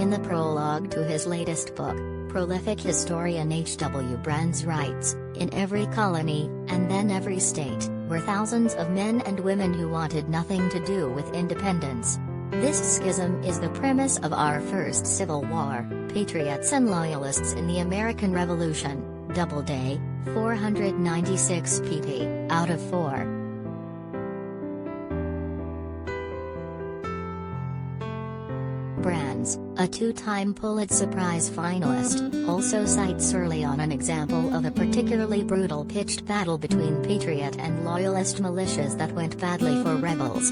In the prologue to his latest book, prolific historian H.W. Brands writes, "In every colony, and then every state, were thousands of men and women who wanted nothing to do with independence. This schism is the premise of our first Civil War, Patriots and Loyalists in the American Revolution." Doubleday, 496 pp. out of 4. Brands, a two-time Pulitzer Prize finalist, also cites early on an example of a particularly brutal pitched battle between Patriot and Loyalist militias that went badly for rebels.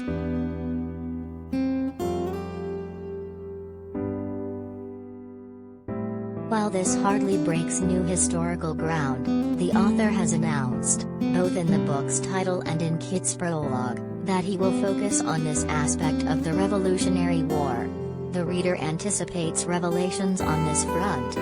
While this hardly breaks new historical ground, the author has announced, both in the book's title and in Kit's prologue, that he will focus on this aspect of the Revolutionary War. The reader anticipates revelations on this front.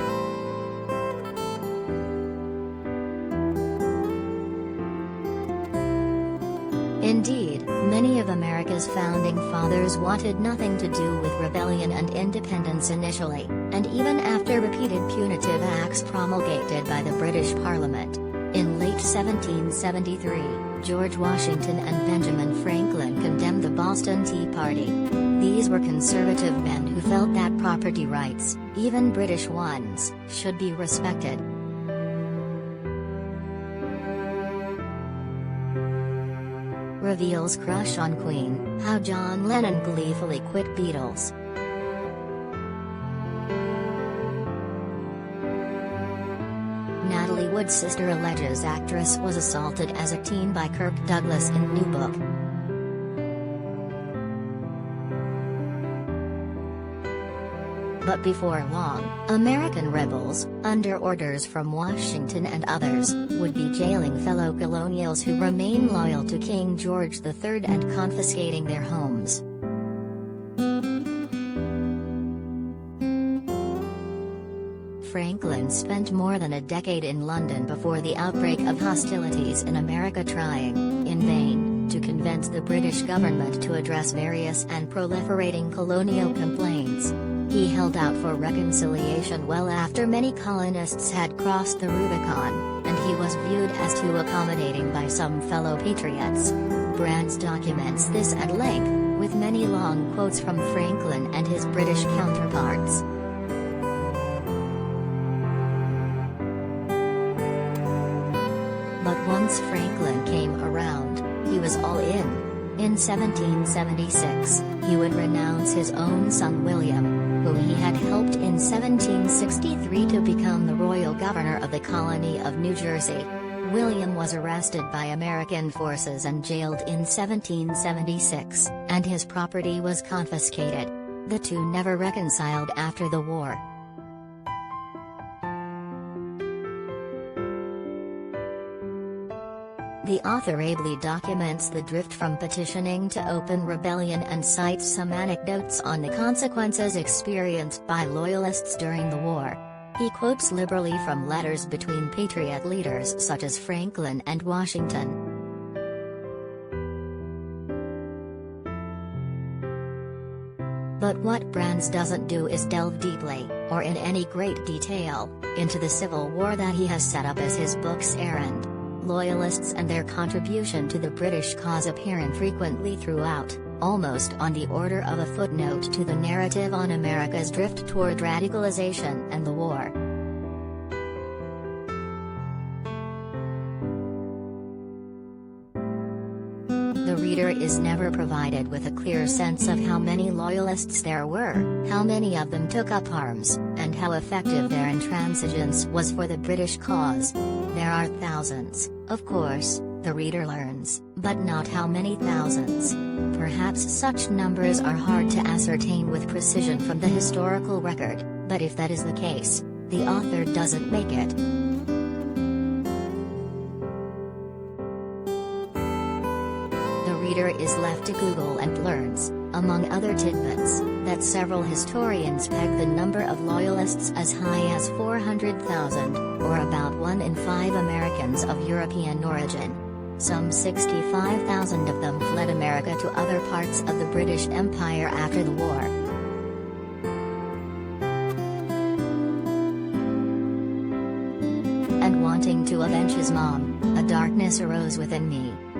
Indeed, many of America's founding fathers wanted nothing to do with rebellion and independence initially, and even after repeated punitive acts promulgated by the British Parliament. In late 1773, George Washington and Benjamin Franklin condemned the Boston Tea Party. These were conservative men who felt that property rights, even British ones, should be respected. Reveals crush on Queen, how John Lennon gleefully quit Beatles. Natalie Wood's sister alleges actress was assaulted as a teen by Kirk Douglas in new book. But before long, American rebels, under orders from Washington and others, would be jailing fellow colonials who remain loyal to King George III and confiscating their homes. Franklin spent more than a decade in London before the outbreak of hostilities in America, trying, in vain, to convince the British government to address various and proliferating colonial complaints. He held out for reconciliation well after many colonists had crossed the Rubicon, and he was viewed as too accommodating by some fellow patriots. Brands documents this at length, with many long quotes from Franklin and his British counterparts. But once Franklin came around, he was all in. In 1776, he would renounce his own son William, whom he had helped in 1763 to become the royal governor of the colony of New Jersey. William was arrested by American forces and jailed in 1776, and his property was confiscated. The two never reconciled after the war. The author ably documents the drift from petitioning to open rebellion and cites some anecdotes on the consequences experienced by Loyalists during the war. He quotes liberally from letters between Patriot leaders such as Franklin and Washington. But what Brands doesn't do is delve deeply, or in any great detail, into the Civil War that he has set up as his book's errand. Loyalists and their contribution to the British cause appear infrequently throughout, almost on the order of a footnote to the narrative on America's drift toward radicalization and the war. The reader is never provided with a clear sense of how many Loyalists there were, how many of them took up arms, and how effective their intransigence was for the British cause. There are thousands, of course, the reader learns, but not how many thousands. Perhaps such numbers are hard to ascertain with precision from the historical record, but if that is the case, the author doesn't make it. The reader is left to Google and learns, among other tidbits, that several historians peg the number of Loyalists as high as 400,000, or about 1 in 5 Americans of European origin. Some 65,000 of them fled America to other parts of the British Empire after the war. and wanting to avenge his mom, a darkness arose within me.